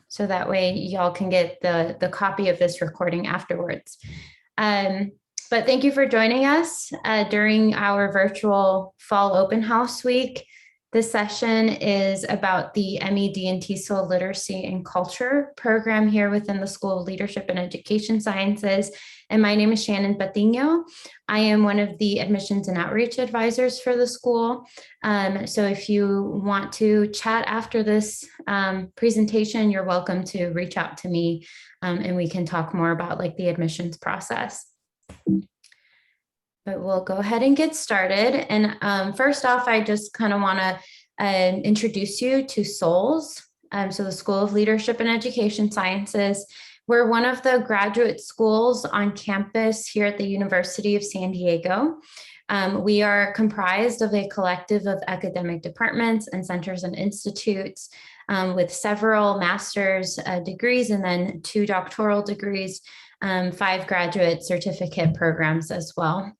so that way y'all can get the copy of this recording afterwards. But thank you for joining us during our virtual fall open house week. This session is about the MED and TESOL Literacy and Culture program here within the School of Leadership and Education Sciences. And my name is Shannon Patiño. I am one of the admissions and outreach advisors for the school. So if you want to chat after this presentation, you're welcome to reach out to me and we can talk more about like the admissions process. But we'll go ahead and get started. And first off, I just kind of want to introduce you to SOLES, so the School of Leadership and Education Sciences. We're one of the graduate schools on campus here at the University of San Diego. We are comprised of a collective of academic departments and centers and institutes with several master's degrees and then 2 doctoral degrees, 5 graduate certificate programs as well.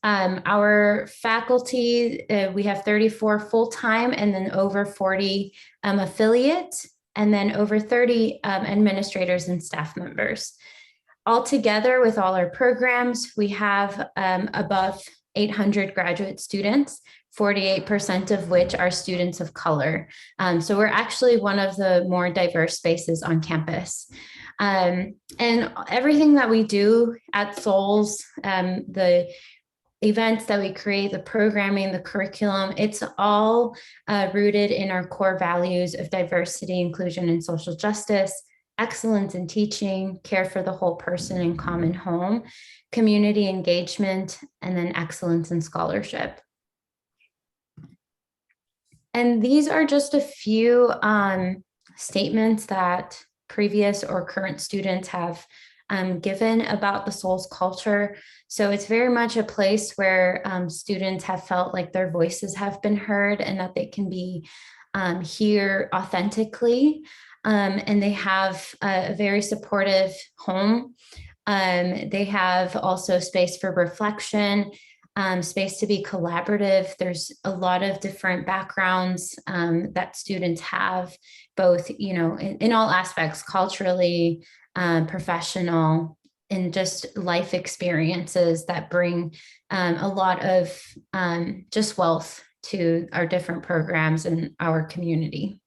Our faculty, we have 34 full-time and then over 40 affiliates, and then over 30 administrators and staff members. Altogether, with all our programs, we have above 800 graduate students, 48% of which are students of color. So we're actually one of the more diverse spaces on campus. And everything that we do at SOLES, the events that we create, the programming, the curriculum, it's all rooted in our core values of diversity, inclusion, and social justice, excellence in teaching, care for the whole person in common home, community engagement, and then excellence in scholarship. And these are just a few statements that previous or current students have given about the SOLES culture. So it's very much a place where students have felt like their voices have been heard and that they can be here authentically. And they have a very supportive home. They have also space for reflection, space to be collaborative. There's a lot of different backgrounds that students have, both, you know, in all aspects, culturally, professional, and just life experiences that bring a lot of just wealth to our different programs and our community.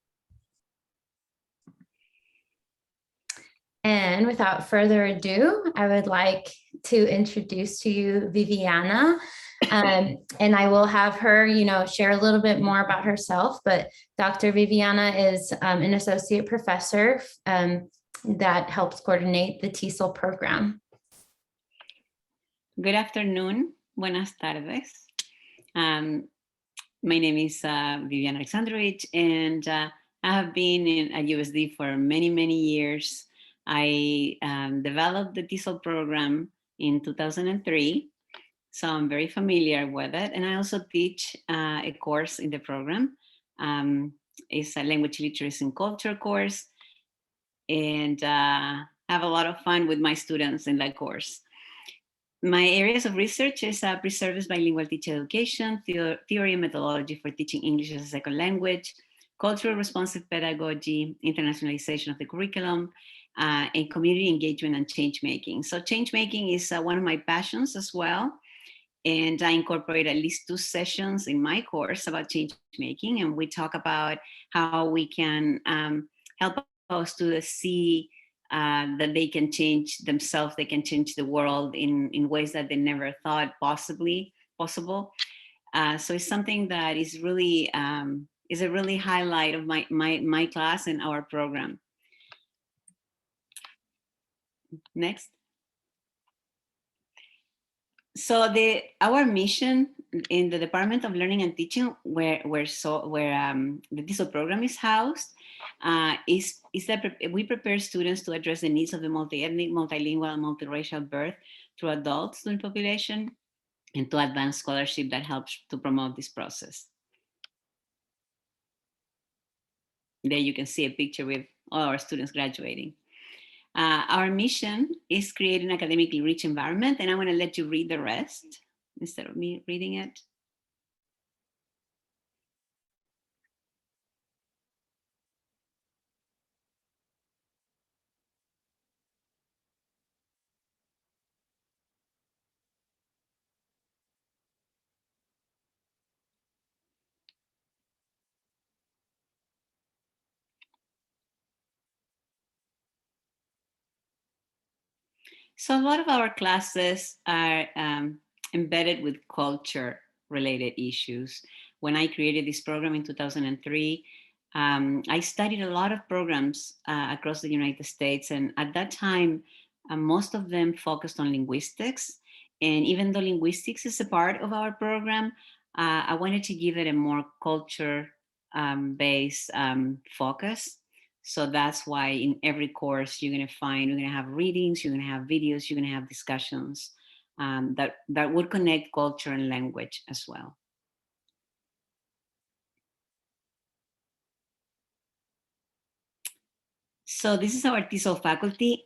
And without further ado, I would like to introduce to you Viviana. And I will have her, you know, share a little bit more about herself, but Dr. Viviana is an associate professor that helps coordinate the TESOL program. Good afternoon. Buenas tardes. My name is Viviana Alexandrowicz, and I have been at USD for many, many years. I developed the TESOL program in 2003, so I'm very familiar with it. And I also teach a course in the program. It's a language literacy and culture course, and have a lot of fun with my students in that course. My areas of research is preserved bilingual teacher education, theory and methodology for teaching English as a second language, cultural responsive pedagogy, internationalization of the curriculum, and community engagement and change making. So change making is one of my passions as well. And I incorporate at least 2 sessions in my course about change making. And we talk about how we can help our students see that they can change themselves, they can change the world in ways that they never thought possible. So it's something that is really is a really highlight of my class and our program. Next. So our mission in the Department of Learning and Teaching, where the TESOL program is housed, is that we prepare students to address the needs of the multi-ethnic, multilingual, and multiracial birth through adult student population, and to advance scholarship that helps to promote this process. There you can see a picture with all our students graduating. Our mission is create an academically rich environment, and I'm going to let you read the rest instead of me reading it. So a lot of our classes are embedded with culture related issues. When I created this program in 2003, I studied a lot of programs across the United States. And at that time, most of them focused on linguistics. And even though linguistics is a part of our program, I wanted to give it a more culture based focus. So that's why in every course you're going to find, you're going to have readings, you're going to have videos, you're going to have discussions that would connect culture and language as well. So this is our TESOL faculty.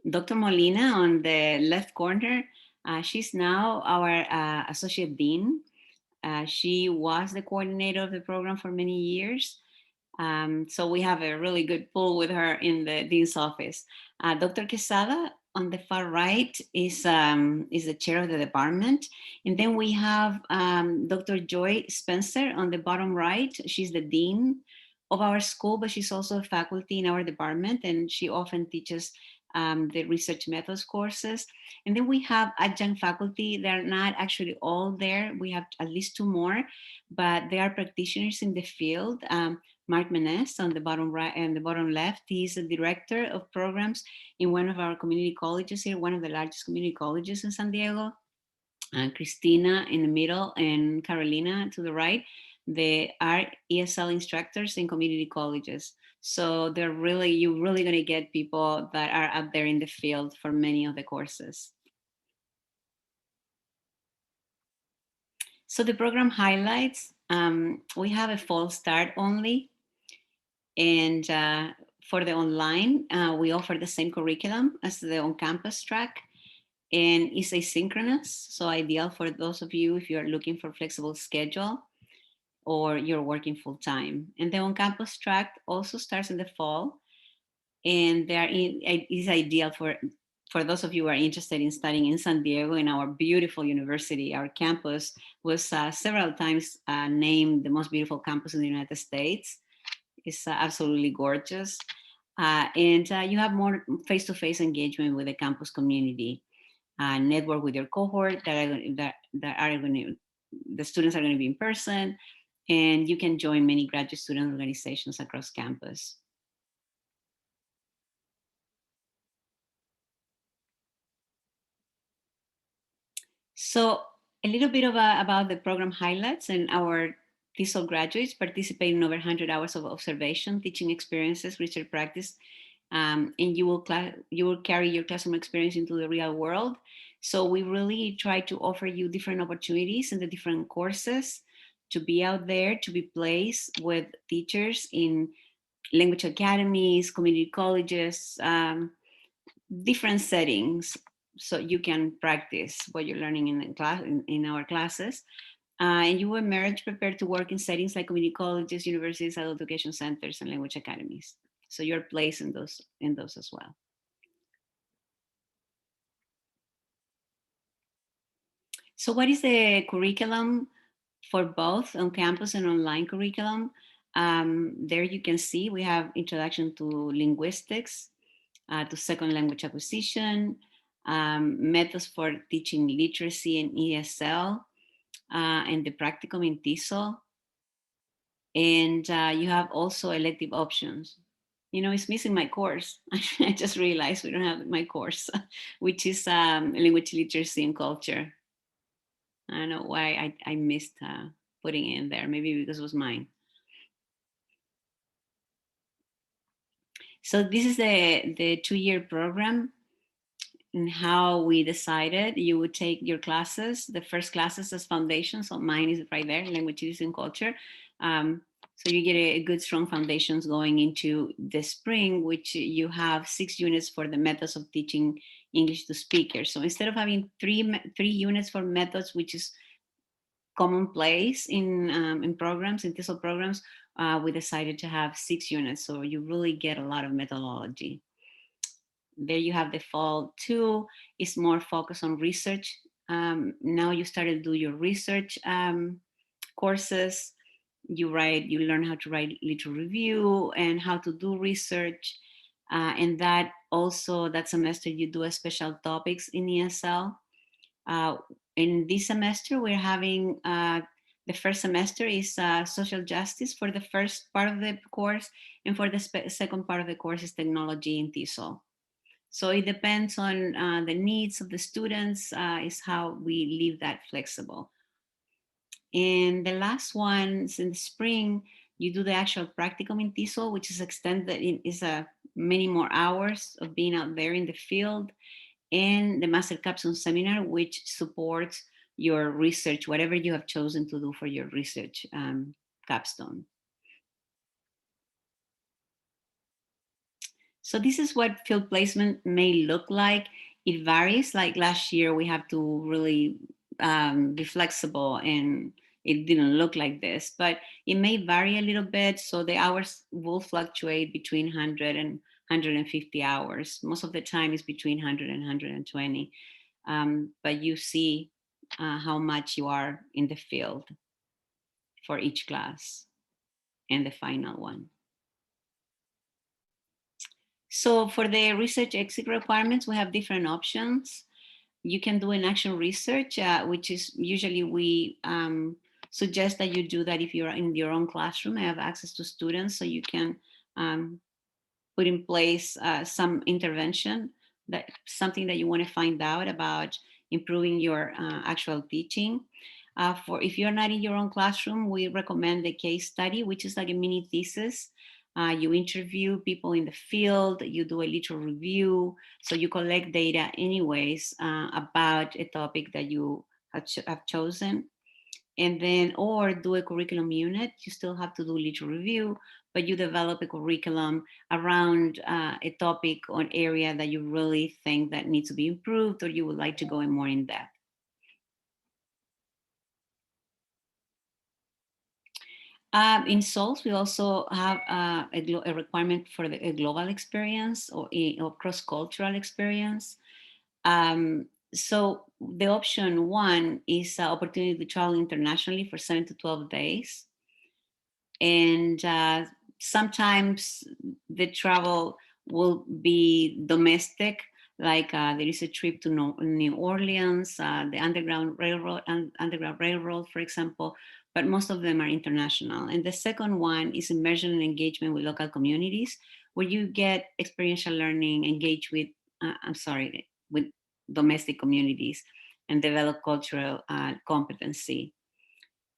Dr. Molina on the left corner, she's now our Associate Dean. She was the coordinator of the program for many years. So we have a really good pull with her in the dean's office. Dr. Quesada on the far right is the chair of the department. And then we have Dr. Joy Spencer on the bottom right. She's the dean of our school, but she's also a faculty in our department, and she often teaches the research methods courses. And then we have adjunct faculty. They're not actually all there. We have at least two more, but they are practitioners in the field. Mark Menes on the bottom right and the bottom left. He's the director of programs in one of our community colleges here, one of the largest community colleges in San Diego. Christina in the middle and Carolina to the right. They are ESL instructors in community colleges. So you're really going to get people that are out there in the field for many of the courses. So the program highlights, we have a fall start only. And for the online, we offer the same curriculum as the on-campus track, and it's asynchronous, so ideal for those of you if you're looking for flexible schedule or you're working full-time. And the on-campus track also starts in the fall, and is ideal for those of you who are interested in studying in San Diego, in our beautiful university. Our campus was several times named the most beautiful campus in the United States. It's absolutely gorgeous. And you have more face-to-face engagement with the campus community. Network with your cohort the students are going to be in person, and you can join many graduate student organizations across campus. So a little bit about the program highlights. And our TESOL graduates participate in over 100 hours of observation, teaching experiences, research practice, and you will carry your classroom experience into the real world. So we really try to offer you different opportunities in the different courses to be out there, to be placed with teachers in language academies, community colleges, different settings, so you can practice what you're learning in the class in our classes. And you will emerge prepared to work in settings like community colleges, universities, adult education centers, and language academies. So you're placed in those as well. So what is the curriculum for both on campus and online curriculum? There you can see we have introduction to linguistics, to second language acquisition, methods for teaching literacy and ESL, and the practicum in TESOL. And you have also elective options. You know, it's missing my course. I just realized we don't have my course, which is language literacy and culture. I don't know why I missed putting it in there. Maybe because it was mine. So this is the 2-year program, and how we decided you would take your classes. The first classes as foundation. So mine is right there, language literacy and culture. So you get a good strong foundations going into the spring, which you have 6 units for the methods of teaching English to speakers. So instead of having three units for methods, which is commonplace in programs, in TESOL programs, we decided to have 6 units. So you really get a lot of methodology. There you have the fall 2, is more focused on research. Now you started to do your research courses. You learn how to write literature review and how to do research. And that also that semester you do a special topics in ESL. In this semester, we're having the first semester is social justice for the first part of the course, and for the second part of the course is technology in TESOL. So it depends on the needs of the students, is how we leave that flexible. And the last one is in the spring, you do the actual practicum in TESOL, which is extended, is many more hours of being out there in the field, and the Master Capstone Seminar, which supports your research, whatever you have chosen to do for your research capstone. So this is what field placement may look like. It varies. Like last year, we have to really be flexible, and it didn't look like this, but it may vary a little bit. So the hours will fluctuate between 100 and 150 hours. Most of the time is between 100 and 120. But you see how much you are in the field for each class and the final one. So for the research exit requirements, we have different options. You can do an action research, which is usually we suggest that you do that if you're in your own classroom and have access to students, so you can put in place some intervention, that something that you want to find out about improving your actual teaching. For if you're not in your own classroom, we recommend the case study, which is like a mini thesis. You interview people in the field, you do a little review, so you collect data anyways about a topic that you have chosen. And then, or do a curriculum unit. You still have to do little review, but you develop a curriculum around a topic or area that you really think that needs to be improved, or you would like to go in more in depth. In SOLES, we also have a requirement for a global experience or cross-cultural experience. So the option one is opportunity to travel internationally for 7 to 12 days. And sometimes the travel will be domestic, like there is a trip to New Orleans, the Underground Railroad, for example, but most of them are international. And the second one is immersion and engagement with local communities, where you get experiential learning, engage with, with domestic communities and develop cultural competency.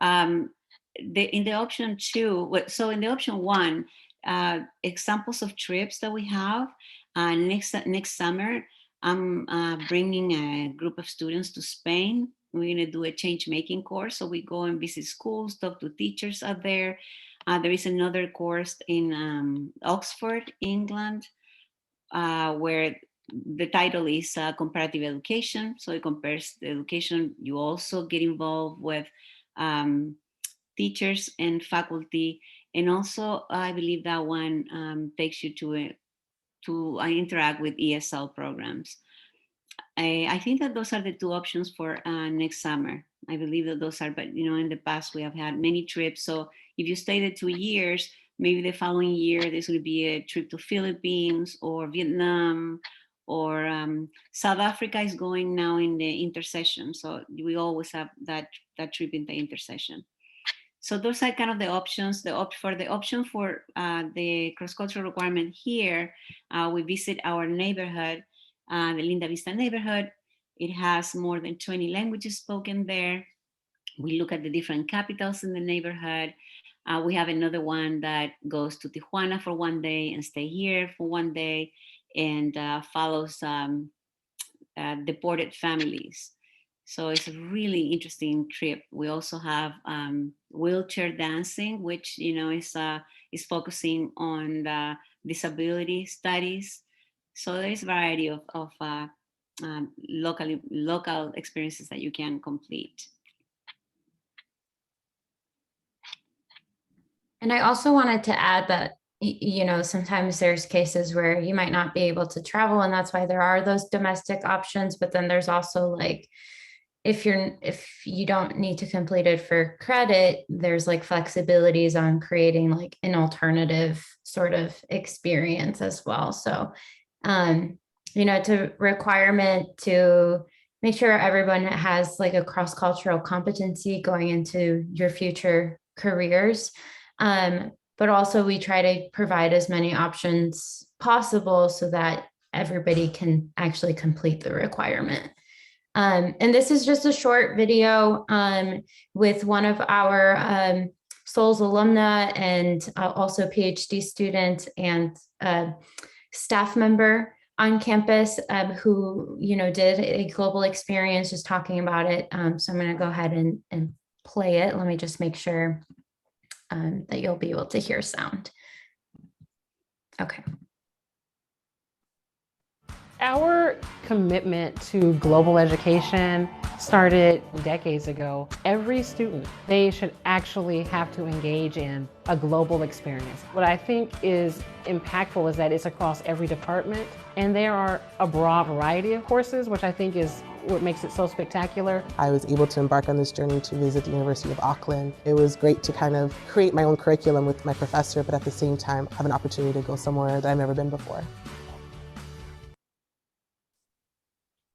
In the option two, so in the option one, examples of trips that we have, next summer, I'm bringing a group of students to Spain. We're going to do a change making course. So we go and visit schools, talk to teachers out there. There is another course in Oxford, England, where the title is comparative education. So it compares the education. You also get involved with teachers and faculty. And also, I believe that one takes you to interact with ESL programs. I think that those are the two options for next summer. I believe that those are, but in the past we have had many trips. So if you stay the 2 years, maybe the following year this will be a trip to Philippines or Vietnam, or South Africa is going now in the intersession. So we always have that trip in the intersession. So those are kind of the options. For the option for the cross-cultural requirement here, we visit our neighborhood, the Linda Vista neighborhood. It has more than 20 languages spoken there. We look at the different capitals in the neighborhood. We have another one that goes to Tijuana for 1 day and stay here for 1 day, and follows deported families. So it's a really interesting trip. We also have wheelchair dancing, which is focusing on the disability studies. So there's a variety of local experiences that you can complete. And I also wanted to add that, sometimes there's cases where you might not be able to travel, and that's why there are those domestic options. But then there's also like, if you don't need to complete it for credit, there's like flexibilities on creating like an alternative sort of experience as well. So It's a requirement to make sure everyone has like a cross-cultural competency going into your future careers. But also we try to provide as many options possible so that everybody can actually complete the requirement. And this is just a short video with one of our SOLES alumna and also PhD student and staff member on campus who, did a global experience just talking about it. So I'm going to go ahead and play it. Let me just make sure that you'll be able to hear sound. Okay. Our commitment to global education started decades ago. Every student, they should actually have to engage in a global experience. What I think is impactful is that it's across every department, and there are a broad variety of courses, which I think is what makes it so spectacular. I was able to embark on this journey to visit the University of Auckland. It was great to kind of create my own curriculum with my professor, but at the same time have an opportunity to go somewhere that I've never been before.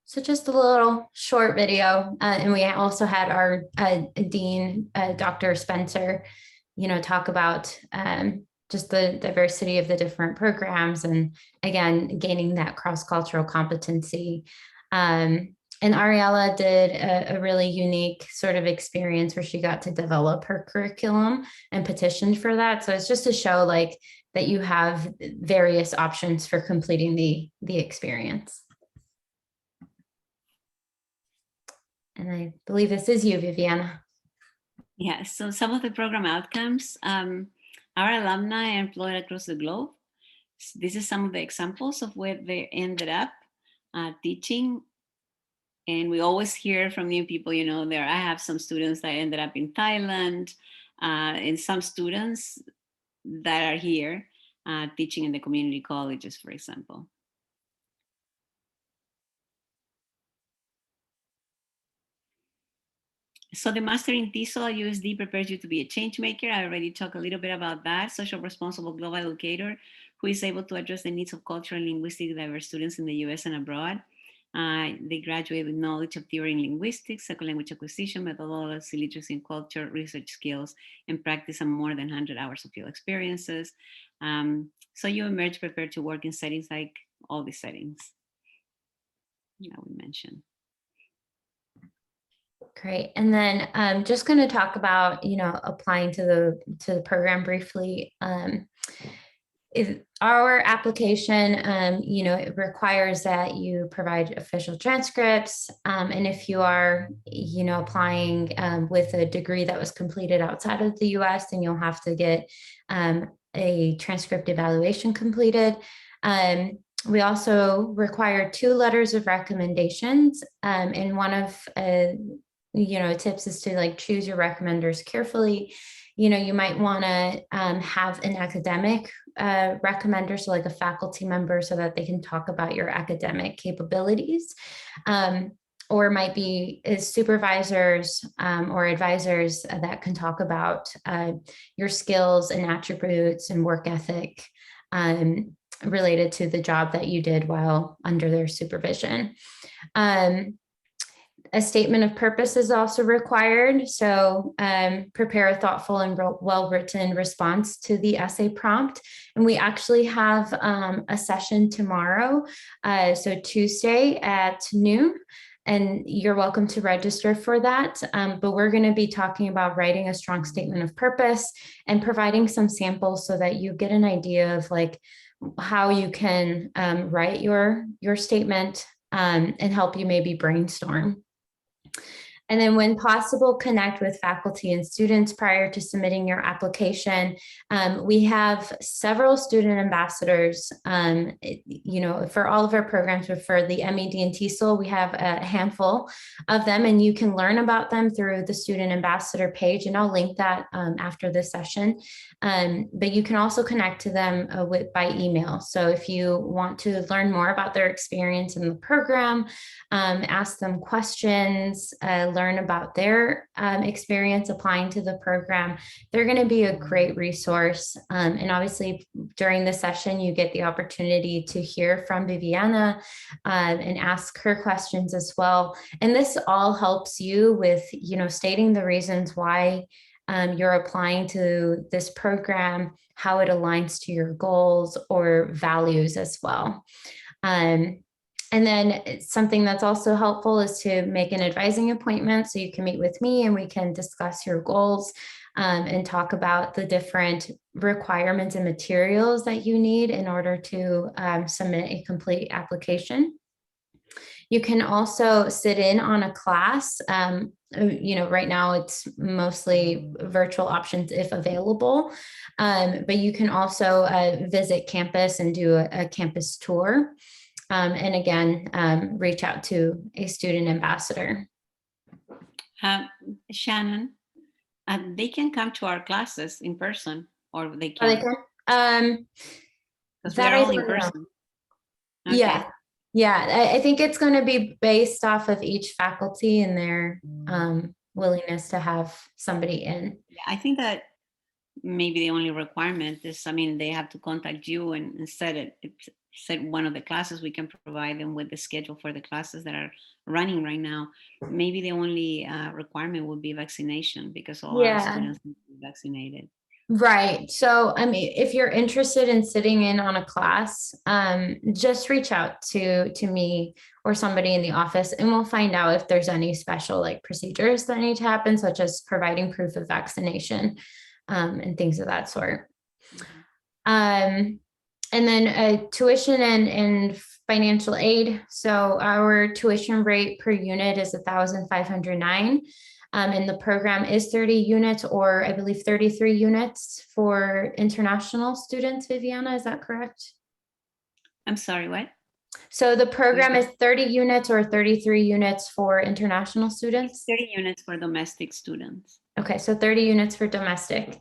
So just a little short video, and we also had our dean, Dr. Spencer, talk about just the diversity of the different programs and again, gaining that cross-cultural competency. And Ariella did a really unique sort of experience where she got to develop her curriculum and petitioned for that. So it's just to show like that you have various options for completing the experience. And I believe this is you, Viviana. Yeah, so some of the program outcomes, our alumni are employed across the globe. This is some of the examples of where they ended up teaching. And we always hear from new people, I have some students that ended up in Thailand, and some students that are here teaching in the community colleges, for example. So the Master in TESOL at USD prepares you to be a change maker. I already talked a little bit about that. Social responsible global educator who is able to address the needs of cultural and linguistically diverse students in the US and abroad. They graduate with knowledge of theory in linguistics, second language acquisition, methodology, literacy and culture, research skills, and practice on more than 100 hours of field experiences. So you emerge prepared to work in settings like all these settings that we mentioned. Great. And then I'm just going to talk about, applying to the program briefly. Our application, it requires that you provide official transcripts. And if you are, applying with a degree that was completed outside of the US, then you'll have to get a transcript evaluation completed. We also require 2 letters of recommendations. And one of tips is to like choose your recommenders carefully. You might want to have an academic recommender, so like a faculty member, so that they can talk about your academic capabilities, or might be supervisors or advisors that can talk about your skills and attributes and work ethic related to the job that you did while under their supervision. A statement of purpose is also required. So prepare a thoughtful and well-written response to the essay prompt. And we actually have a session tomorrow, so Tuesday at noon. And you're welcome to register for that. But we're going to be talking about writing a strong statement of purpose and providing some samples so that you get an idea of like how you can write your statement and help you maybe brainstorm. And then when possible, connect with faculty and students prior to submitting your application. We have several student ambassadors, for all of our programs, but for the MED and TESOL, we have a handful of them, and you can learn about them through the student ambassador page, and I'll link that after this session. But you can also connect to them by email. So if you want to learn more about their experience in the program, ask them questions, learn about their experience applying to the program, they're going to be a great resource. And obviously, during the session, you get the opportunity to hear from Viviana and ask her questions as well. And this all helps you with, stating the reasons why you're applying to this program, how it aligns to your goals or values as well. And then something that's also helpful is to make an advising appointment so you can meet with me and we can discuss your goals and talk about the different requirements and materials that you need in order to submit a complete application. You can also sit in on a class. Right now it's mostly virtual options if available, but you can also visit campus and do a campus tour. And again, reach out to a student ambassador. Shannon, they can come to our classes in person, or they Oh, they can. can? Because That we're I all in don't know. person. Okay. Yeah. Yeah, I think it's going to be based off of each faculty and their willingness to have somebody in. Yeah, I think that maybe the only requirement is, they have to contact you and set one of the classes. We can provide them with the schedule for the classes that are running right now. Maybe the only requirement would be vaccination, because all our students need to be vaccinated. Right. So, if you're interested in sitting in on a class, just reach out to me or somebody in the office, and we'll find out if there's any special procedures that need to happen, such as providing proof of vaccination and things of that sort. And then tuition and financial aid. So our tuition rate per unit is $1,509. And the program is 30 units, or I believe 33 units for international students. Viviana, is that correct? I'm sorry, what? So the program is 30 units or 33 units for international students? 30 units for domestic students. Okay, so 30 units for domestic.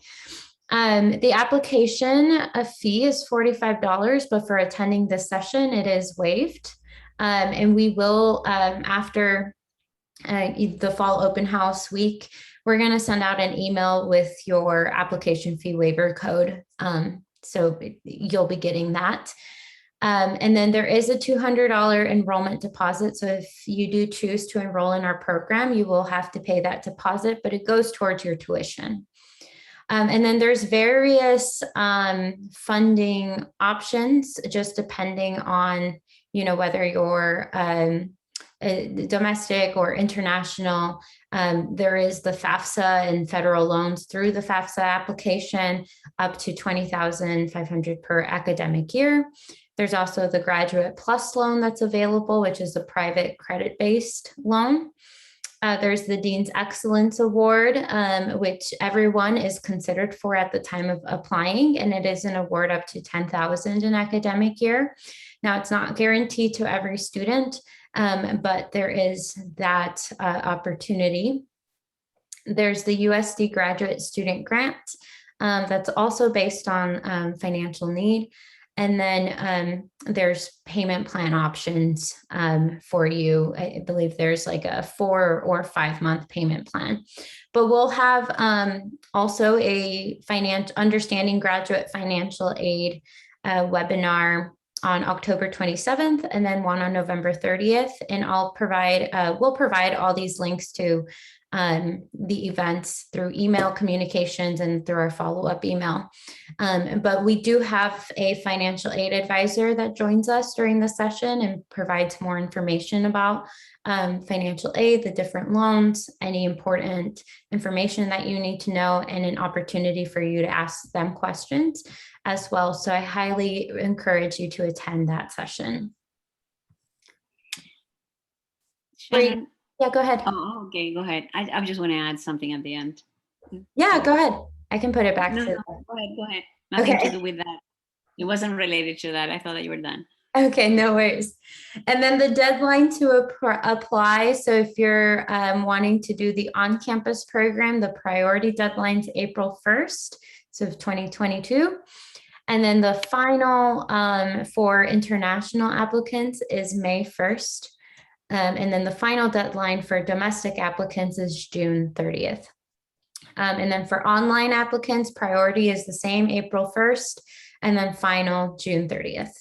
The application fee is $45, but for attending this session, it is waived. And we will, after the fall open house week, we're going to send out an email with your application fee waiver code. So you'll be getting that. And then there is a $200 enrollment deposit. So if you do choose to enroll in our program, you will have to pay that deposit, but it goes towards your tuition. And then there's various funding options, just depending on, whether you're domestic or international. There is the FAFSA and federal loans through the FAFSA application up to $20,500 per academic year. There's also the Graduate Plus loan that's available, which is a private credit-based loan. There's the Dean's Excellence Award, which everyone is considered for at the time of applying, and it is an award up to $10,000 an academic year. Now, it's not guaranteed to every student, but there is that opportunity. There's the USD Graduate Student Grant that's also based on financial need. And then there's payment plan options for you. I believe there's a 4 or 5 month payment plan. But we'll have also a Understanding Graduate Financial Aid webinar on October 27th, and then one on November 30th. And we'll provide all these links to the events through email communications and through our follow-up email. But we do have a financial aid advisor that joins us during the session and provides more information about financial aid, the different loans, any important information that you need to know, and an opportunity for you to ask them questions as well. So I highly encourage you to attend that session. Shannon, yeah, go ahead. Oh, okay, go ahead. I just want to add something at the end. Yeah, go ahead. I can put it back. No, to go ahead. Nothing to do with that. It wasn't related to that. I thought that you were done. Okay, no worries. And then the deadline to apply. So if you're wanting to do the on-campus program, the priority deadline is April 1st, so 2022. And then the final for international applicants is May 1st. And then the final deadline for domestic applicants is June 30th. And then for online applicants, priority is the same, April 1st, and then final June 30th.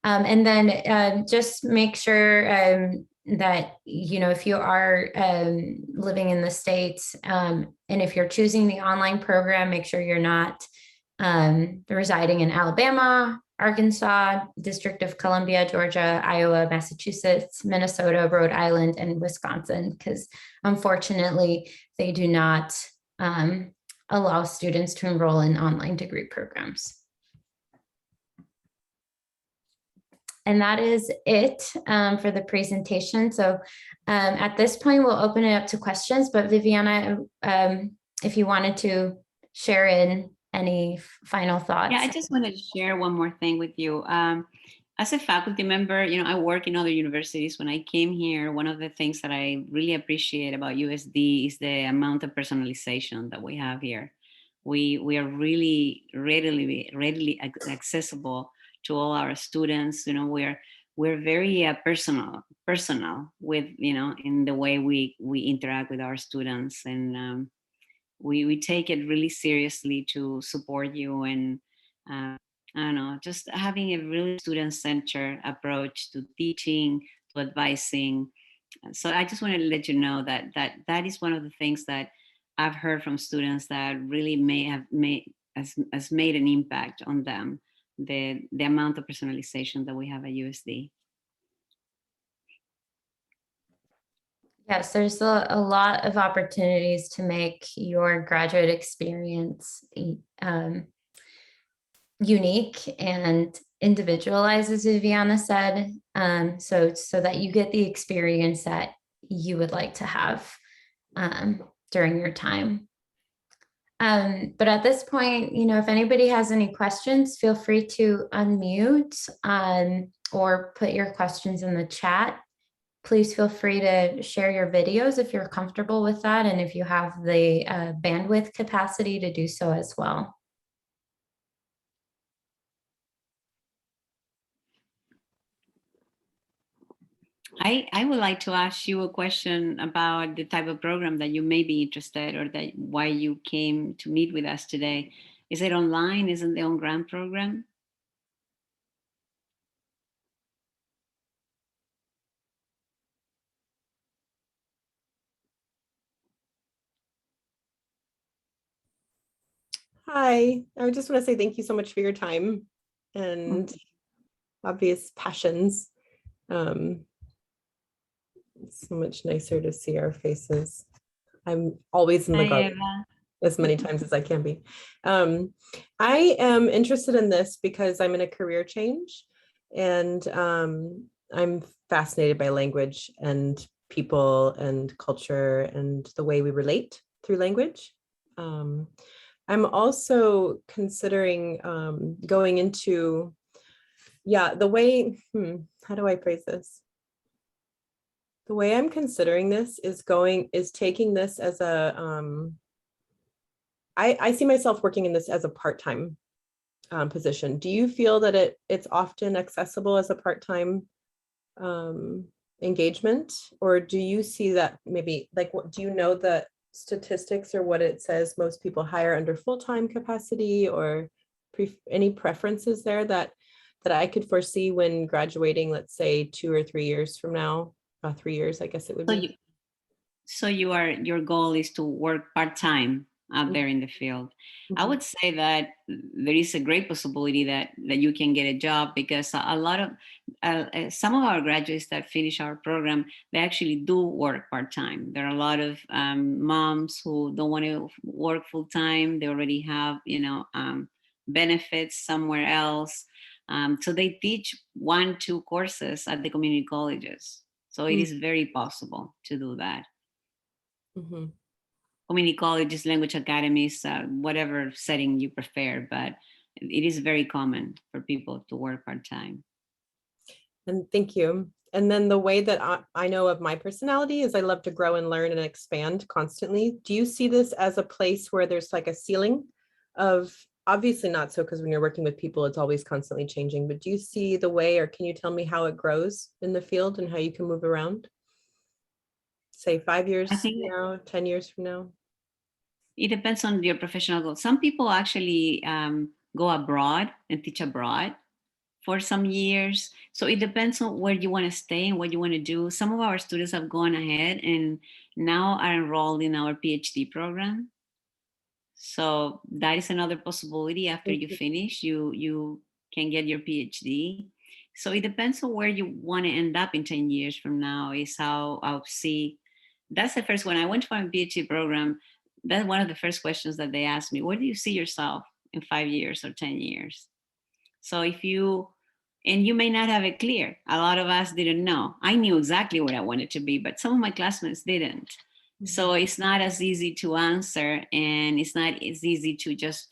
And then just make sure that, if you are living in the States, and if you're choosing the online program, make sure you're not residing in Alabama, Arkansas, District of Columbia, Georgia, Iowa, Massachusetts, Minnesota, Rhode Island, and Wisconsin, because unfortunately, they do not allow students to enroll in online degree programs. And that is it for the presentation. So at this point, we'll open it up to questions, but Viviana, if you wanted to share in any final thoughts. Yeah, I just wanted to share one more thing with you. As a faculty member, I work in other universities. When I came here, one of the things that I really appreciate about USD is the amount of personalization that we have here. We are really readily accessible to all our students. We're very personal with, in the way we interact with our students, and we take it really seriously to support you, and I don't know, just having a really student-centered approach to teaching, to advising. So I just wanted to let you know that is one of the things that I've heard from students that really has made an impact on them, the amount of personalization that we have at USD. Yes, there's a lot of opportunities to make your graduate experience unique and individualized, as Viviana said, so that you get the experience that you would like to have during your time. But at this point, if anybody has any questions, feel free to unmute or put your questions in the chat. Please feel free to share your videos if you're comfortable with that, and if you have the bandwidth capacity to do so as well. I would like to ask you a question about the type of program that you may be interested, or that why you came to meet with us today. Is it online? Isn't the on-grant program? Hi, I just want to say thank you so much for your time and obvious passions. It's so much nicer to see our faces. I'm always in the garden as many times as I can be. I am interested in this because I'm in a career change, and I'm fascinated by language and people and culture and the way we relate through language. I'm also considering going into, the way, how do I phrase this? The way I'm considering this is taking this as a, I see myself working in this as a part-time position. Do you feel that it's often accessible as a part-time engagement, or do you see that maybe, like, what do you know the statistics or what it says most people hire under full-time capacity, or any preferences there that I could foresee when graduating, let's say 2 or 3 years from now? 3 years, I guess it would be. So your goal is to work part-time out there in the field. I would say that there is a great possibility that you can get a job, because a lot of some of our graduates that finish our program, they actually do work part-time. There are a lot of moms who don't want to work full-time. They already have benefits somewhere else, so they teach 1-2 courses at the community colleges. So it is very possible to do that. Community colleges, language academies, whatever setting you prefer, but it is very common for people to work part-time. And thank you. And then the way that I know of my personality is I love to grow and learn and expand constantly. Do you see this as a place where there's like a ceiling of obviously not so, because when you're working with people, it's always constantly changing, but do you see the way, or can you tell me how it grows in the field and how you can move around? Say 5 years I from think now, 10 years from now? it depends on your professional goals. Some people actually go abroad and teach abroad for some years. So it depends on where you want to stay and what you want to do. Some of our students have gone ahead and now are enrolled in our PhD program. So that is another possibility. After you finish, you can get your PhD. So it depends on where you want to end up in 10 years from now is how I'll see. That's the first one. I went for my PhD program. That's one of the first questions that they asked me. Where do you see yourself in 5 years or 10 years? So if you, and you may not have it clear. A lot of us didn't know. I knew exactly what I wanted to be, but some of my classmates didn't. So it's not as easy to answer, and it's not as easy to just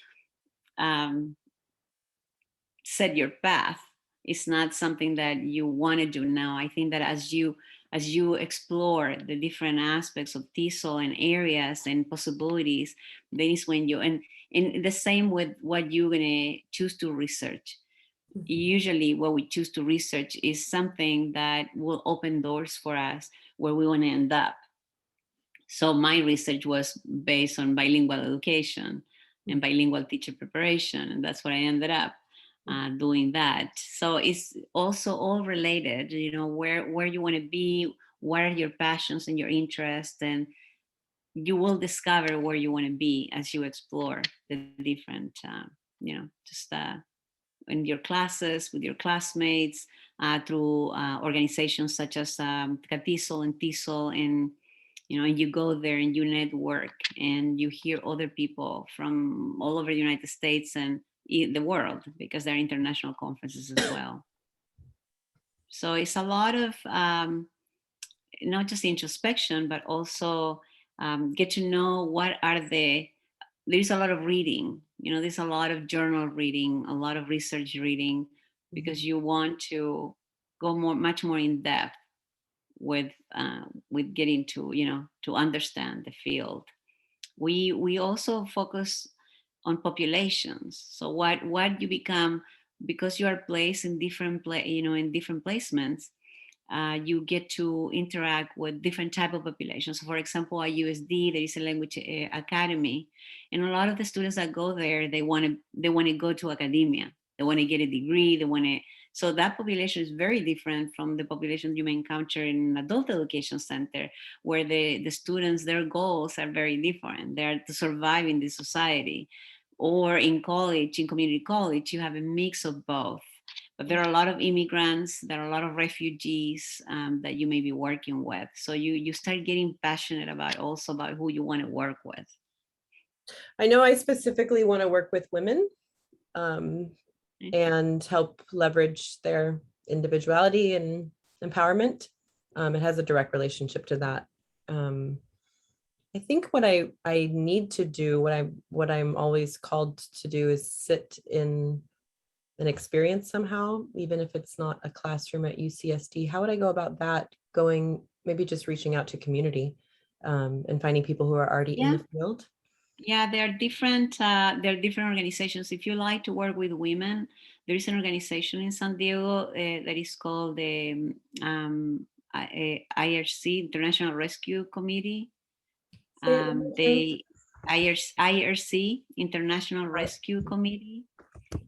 set your path. It's not something that you want to do now. I think that as you explore the different aspects of TESOL and areas and possibilities, then is when you, and the same with what you're gonna choose to research. Usually what we choose to research is something that will open doors for us where we want to end up. So my research was based on bilingual education and bilingual teacher preparation, and that's what I ended up doing that. So it's also all related, you know, where you want to be, what are your passions and your interests, and you will discover where you want to be as you explore the different, just in your classes, with your classmates, through organizations such as TESOL and TESOL, and and you go there and you network and you hear other people from all over the United States and the world, because there are international conferences as well. So it's a lot of not just introspection, but also get to know what are there's a lot of reading, there's a lot of journal reading, a lot of research reading, because you want to go much more in depth with getting to to understand the field. We also focus on populations. So what you become, because you are placed in different in different placements, you get to interact with different type of populations. So for example, at USD, there is a language academy, and a lot of the students that go there, they want to go to academia. They want to get a degree. So that population is very different from the population you may encounter in an adult education center, where the students, their goals are very different. They're to survive in this society. Or in college, in community college, you have a mix of both. But there are a lot of immigrants, there are a lot of refugees that you may be working with. So you start getting passionate about who you want to work with. I know I specifically want to work with women and help leverage their individuality and empowerment. It has a direct relationship to that. I think what I need to do, what I'm always called to do, is sit in an experience somehow, even if it's not a classroom at UCSD. How would I go about that? Maybe just reaching out to community and finding people who are already in the field. Yeah, there are different organizations. If you like to work with women, there is an organization in San Diego that is called the IRC, International Rescue Committee. IRC, International Rescue Committee,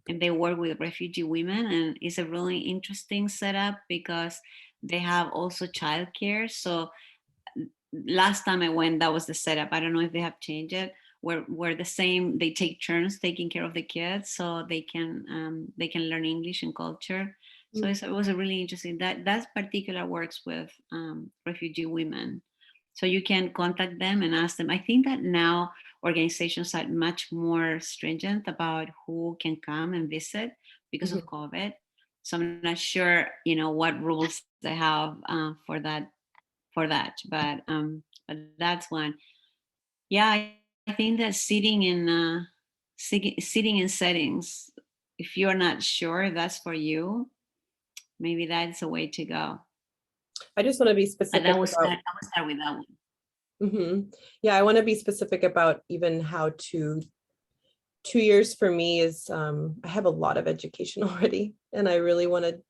and they work with refugee women, and it's a really interesting setup because they have also childcare. So last time I went, that was the setup. I don't know if they have changed it, where the same, they take turns taking care of the kids, so they can learn English and culture. So it was a really interesting, that particular works with refugee women. So you can contact them and ask them. I think that now organizations are much more stringent about who can come and visit because of COVID. So I'm not sure, what rules they have for that. But that's one. Yeah, I think that sitting in settings, if you're not sure that's for you, maybe that's a way to go. I just want to be specific. I will start with that one. Yeah, I want to be specific about even how to 2 years for me is, I have a lot of education already, and I really want to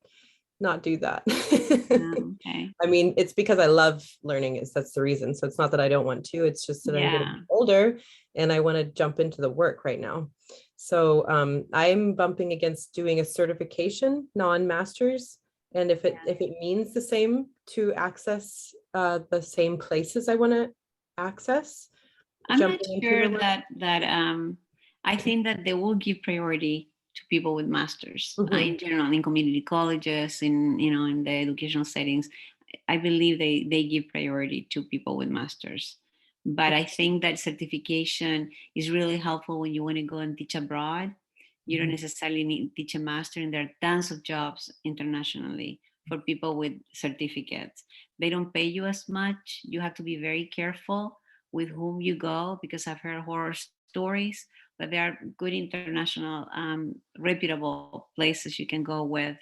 not do that. Okay. I mean, it's because I love learning, that's the reason. So it's not that I don't want to, it's just that I'm getting older and I want to jump into the work right now. So I'm bumping against doing a certification, non-masters. And if it means the same to access the same places I want to access, I'm not sure that I think that they will give priority to people with masters in general, in community colleges, in the educational settings. I believe they give priority to people with masters. But I think that certification is really helpful when you want to go and teach abroad. You don't necessarily need to teach a master, and there are tons of jobs internationally for people with certificates. They don't pay you as much. You have to be very careful with whom you go, because I've heard horror stories, but there are good international, reputable places you can go with,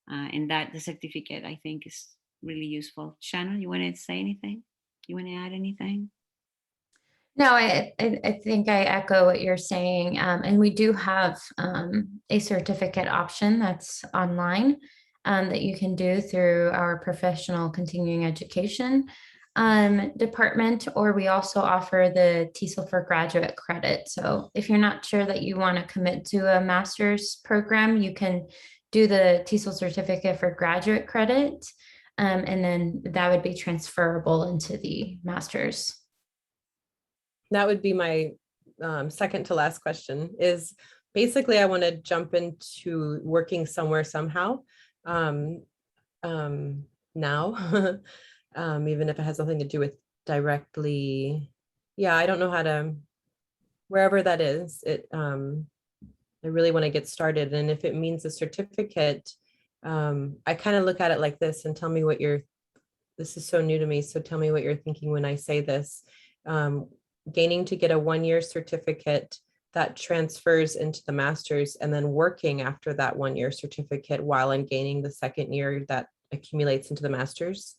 and that the certificate, I think, is really useful. Shannon, you want to say anything? You want to add anything? No, I think I echo what you're saying. And we do have a certificate option that's online that you can do through our professional continuing education department, or we also offer the TESOL for graduate credit. So if you're not sure that you want to commit to a master's program, you can do the TESOL certificate for graduate credit, and then that would be transferable into the master's. That would be my second to last question, is basically I want to jump into working somewhere somehow now. Even if it has nothing to do with directly, I don't know how to, wherever that is, I really want to get started. And if it means a certificate, I kind of look at it like this, and tell me what this is so new to me, so tell me what you're thinking when I say this. Gaining to get a 1-year certificate that transfers into the master's, and then working after that 1-year certificate while I'm gaining the second year that accumulates into the master's.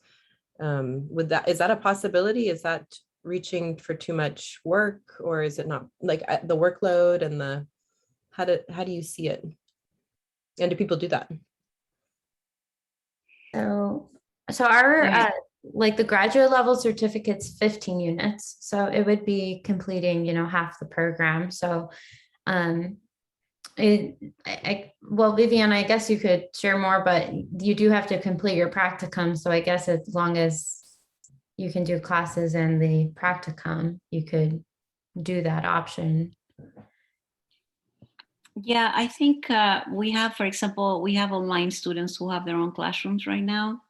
Is that a possibility? Is that reaching for too much work, or is it not, like the workload and how do you see it? And do people do that? So our like the graduate level certificate's 15 units. So it would be completing, half the program. So well, Viviana, I guess you could share more, but you do have to complete your practicum. So I guess as long as you can do classes in the practicum, you could do that option. Yeah, I think we have, for example, we have online students who have their own classrooms right now.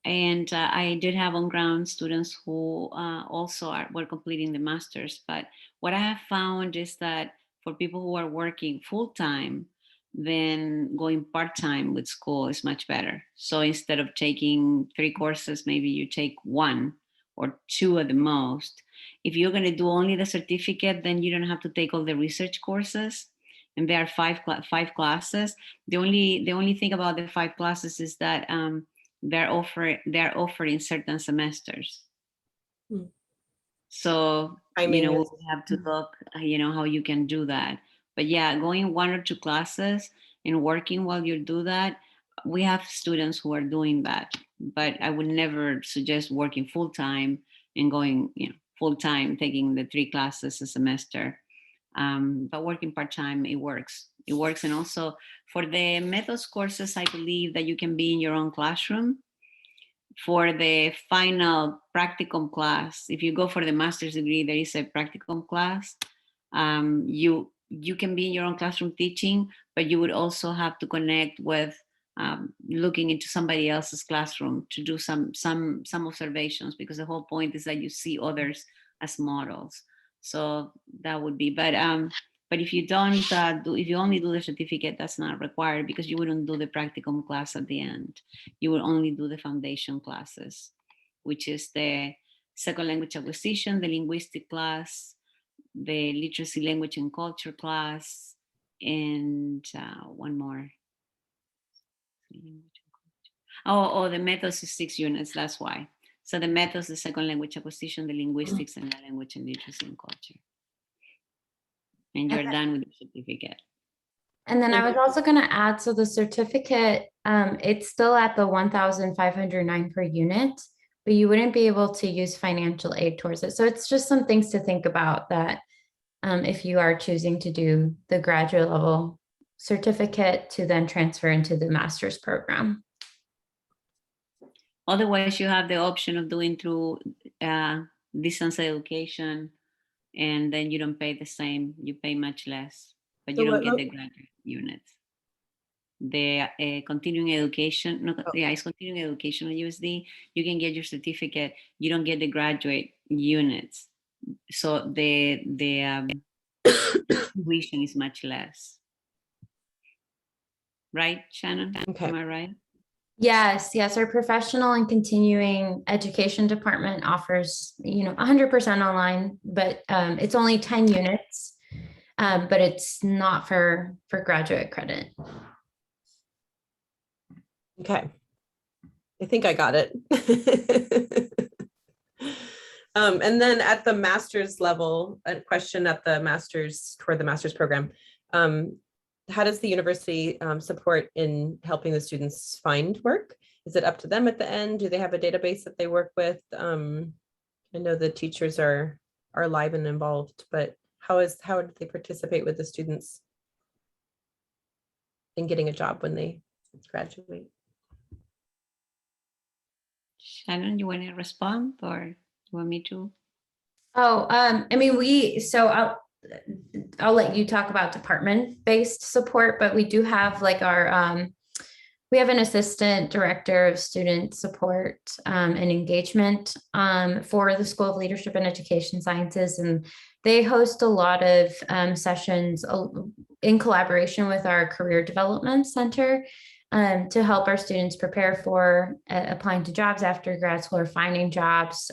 And I did have on-ground students who also were completing the master's. But what I have found is that for people who are working full-time, then going part-time with school is much better. So instead of taking 3 courses, maybe you take 1 or 2 at the most. If you're going to do only the certificate, then you don't have to take all the research courses. And there are 5 classes. The only thing about the 5 classes is that they're offered in certain semesters. So we'll have to look how you can do that. But yeah, going 1 or 2 classes and working while you do that, we have students who are doing that. But I would never suggest working full-time and going full-time, taking the 3 classes a semester. But working part-time, it works. And also for the methods courses, I believe that you can be in your own classroom. For the final practicum class, if you go for the master's degree, there is a practicum class. You can be in your own classroom teaching, but you would also have to connect with looking into somebody else's classroom to do some observations, because the whole point is that you see others as models. So that would be, but if you don't if you only do the certificate, that's not required, because you wouldn't do the practicum class at the end. You will only do the foundation classes, which is the second language acquisition, the linguistic class, the literacy, language, and culture class, and one more. Oh, the methods is 6 units, that's why. So the methods, the second language acquisition, the linguistics, and the language and literacy and culture. and you're done with the certificate. And then I was also going to add, so the certificate, it's still at the 1,509 per unit, but you wouldn't be able to use financial aid towards it. So it's just some things to think about that if you are choosing to do the graduate level certificate to then transfer into the master's program. Otherwise, you have the option of doing through distance education, and then you don't pay the same, you pay much less, but you don't get the graduate units. The continuing education, no, yeah, it's continuing education on USD. You can get your certificate, you don't get the graduate units. So the tuition is much less. Right, Shannon? Okay. Am I right? Yes, our professional and continuing education department offers, 100% online, but it's only 10 units, but it's not for graduate credit. Okay. I think I got it. And then at the master's level, a question at the master's, toward the master's program, how does the university support in helping the students find work? Is it up to them at the end? Do they have a database that they work with? I know the teachers are live and involved, but how do they participate with the students in getting a job when they graduate? Shannon, you want to respond, or you want me to? Oh, I mean, I'll let you talk about department-based support, but we do have like we have an assistant director of student support and engagement for the School of Leadership and Education Sciences, and they host a lot of sessions in collaboration with our Career Development Center to help our students prepare for applying to jobs after grad school or finding jobs.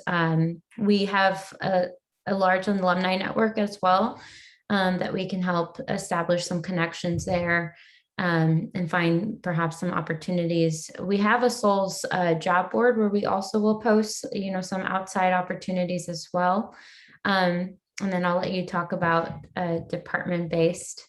We have a large alumni network as well that we can help establish some connections there and find perhaps some opportunities. We have a SOLES job board where we also will post, some outside opportunities as well. And then I'll let you talk about department-based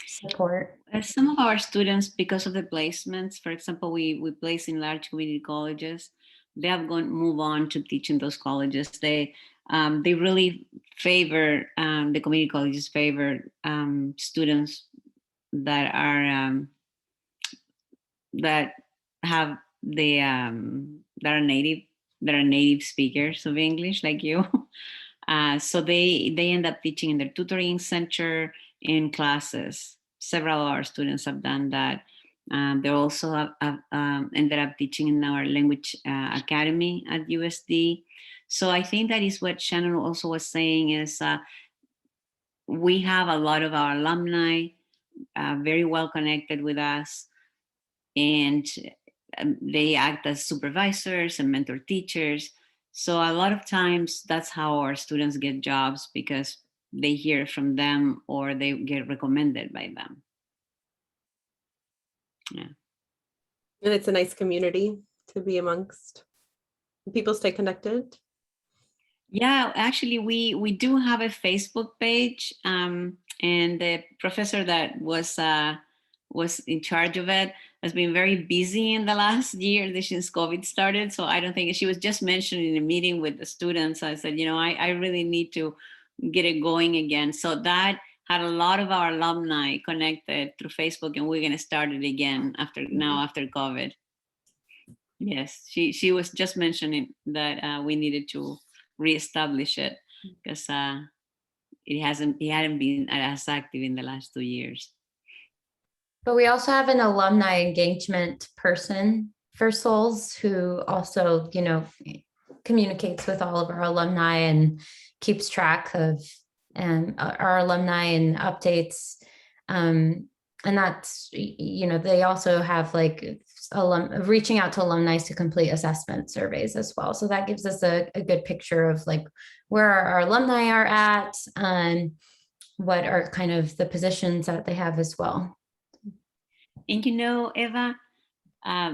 support. Some of our students, because of the placements, for example, we place in large community colleges, they have move on to teach in those colleges. They really favor, the community colleges favor students that are that have the that are native speakers of English like you. So they end up teaching in their tutoring center in classes. Several of our students have done that. They also have ended up teaching in our language academy at USD. So I think that is what Shannon also was saying is we have a lot of our alumni very well connected with us, and they act as supervisors and mentor teachers. So a lot of times that's how our students get jobs, because they hear from them or they get recommended by them. Yeah. And it's a nice community to be amongst. People stay connected. Yeah, actually, we do have a Facebook page, and the professor that was in charge of it has been very busy in the last year since COVID started. So I don't think, she was just mentioning in a meeting with the students. I said, I really need to get it going again. So that had a lot of our alumni connected through Facebook, and we're going to start it again after COVID. Yes, she was just mentioning that we needed to reestablish it because it hadn't been as active in the last 2 years. But we also have an alumni engagement person for SOLES who also, communicates with all of our alumni and keeps track of our alumni and updates. And that's, they also have like reaching out to alumni to complete assessment surveys as well. So that gives us a good picture of like where our alumni are at and what are kind of the positions that they have as well. And Eva,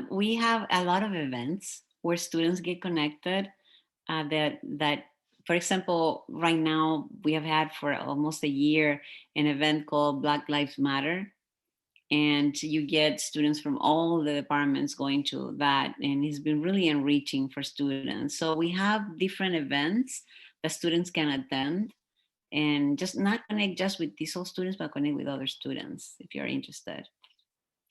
we have a lot of events where students get connected that, for example, right now we have had for almost a year an event called Black Lives Matter. And you get students from all the departments going to that. And it's been really enriching for students. So we have different events that students can attend and just not connect just with TESOL students, but connect with other students if you're interested.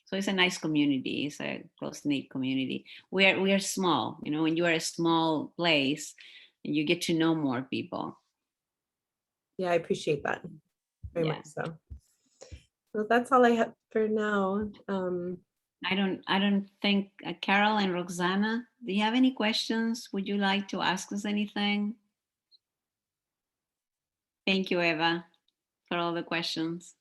So it's a nice community. It's a close-knit community. We are small. You know, when you are a small place, you get to know more people. Yeah, I appreciate that very Yeah. much so. Well, that's all I have for now. I don't think Carol and Roxana, do you have any questions? Would you like to ask us anything? Thank you, Eva, for all the questions.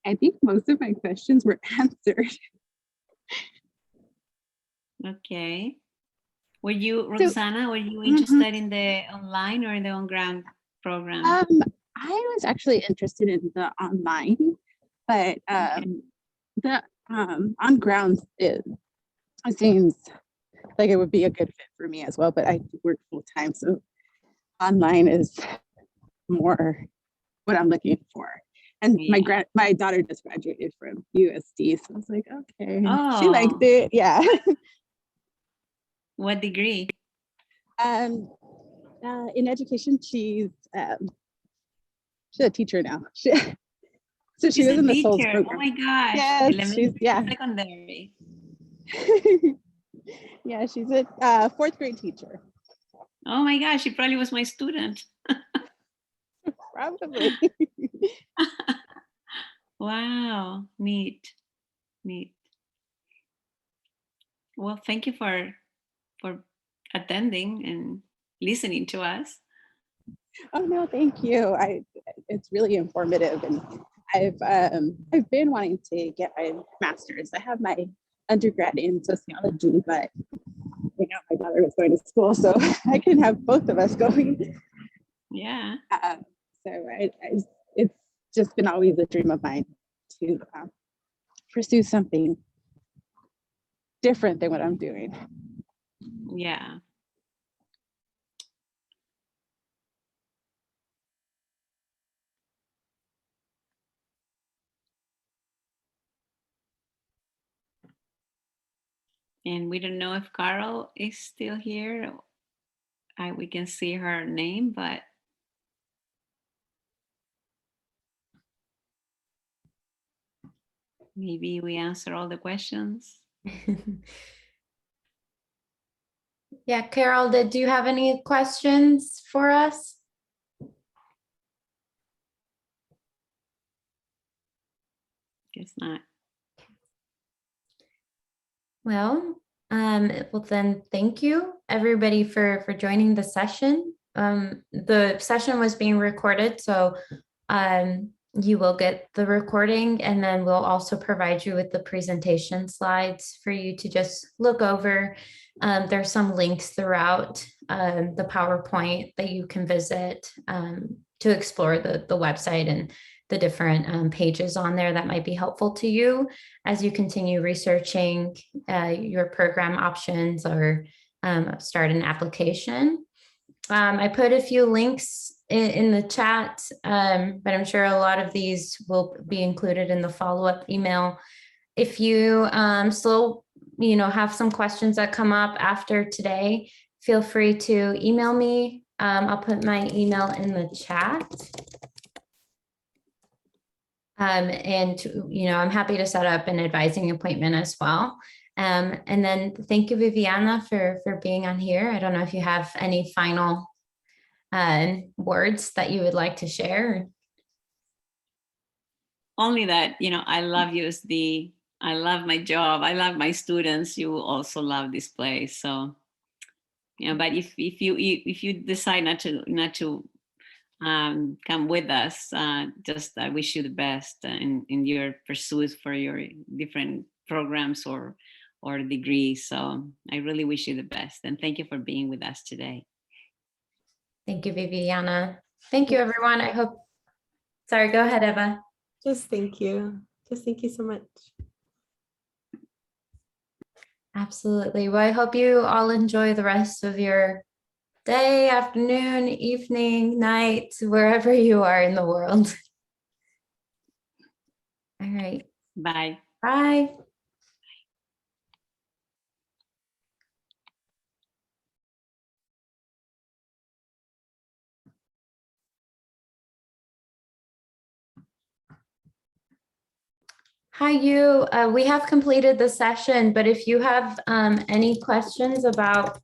I think most of my questions were answered. Okay. Were you, Roxana, were you interested in the online or in the on-ground program? I was actually interested in the online, but the on ground it seems like it would be a good fit for me as well. But I work full time, so online is more what I'm looking for. And my daughter just graduated from USD, so I was like, okay, she liked it, yeah. What degree? In education, she's a teacher now. So she was in the SOLES program. Oh my gosh. Yes, she's secondary. Yeah, she's a fourth grade teacher. Oh my gosh, she probably was my student. Probably. Wow, neat. Well, thank you for attending and listening to us. Oh no, thank you. It's really informative, and I've been wanting to get my master's. I have my undergrad in sociology, but you know, my daughter was going to school, so I can have both of us going. Yeah. So it's just been always a dream of mine to pursue something different than what I'm doing. Yeah. And we don't know if Carol is still here. We can see her name, but maybe we answer all the questions. Yeah, Carol, do you have any questions for us? Guess not. Well, then thank you everybody for joining the session. The session was being recorded, so you will get the recording, and then we'll also provide you with the presentation slides for you to just look over. There's some links throughout the PowerPoint that you can visit to explore the website and the different pages on there that might be helpful to you as you continue researching your program options or start an application. I put a few links in the chat, but I'm sure a lot of these will be included in the follow-up email. If you still have some questions that come up after today, feel free to email me. I'll put my email in the chat. And I'm happy to set up an advising appointment as well. And then thank you, Viviana, for being on here. I don't know if you have any final words that you would like to share. Only that, I love USD. I love my job. I love my students. You will also love this place. So, but if you decide not to come with us, just I wish you the best in your pursuits for your different programs or degrees. So I really wish you the best, and thank you for being with us today. Thank you, Viviana. Thank you, everyone. Sorry, go ahead, Eva. Just thank you. Just thank you so much. Absolutely. Well, I hope you all enjoy the rest of your day, afternoon, evening, night, wherever you are in the world. All right. Bye. Bye. Hi, you. We have completed the session, but if you have any questions about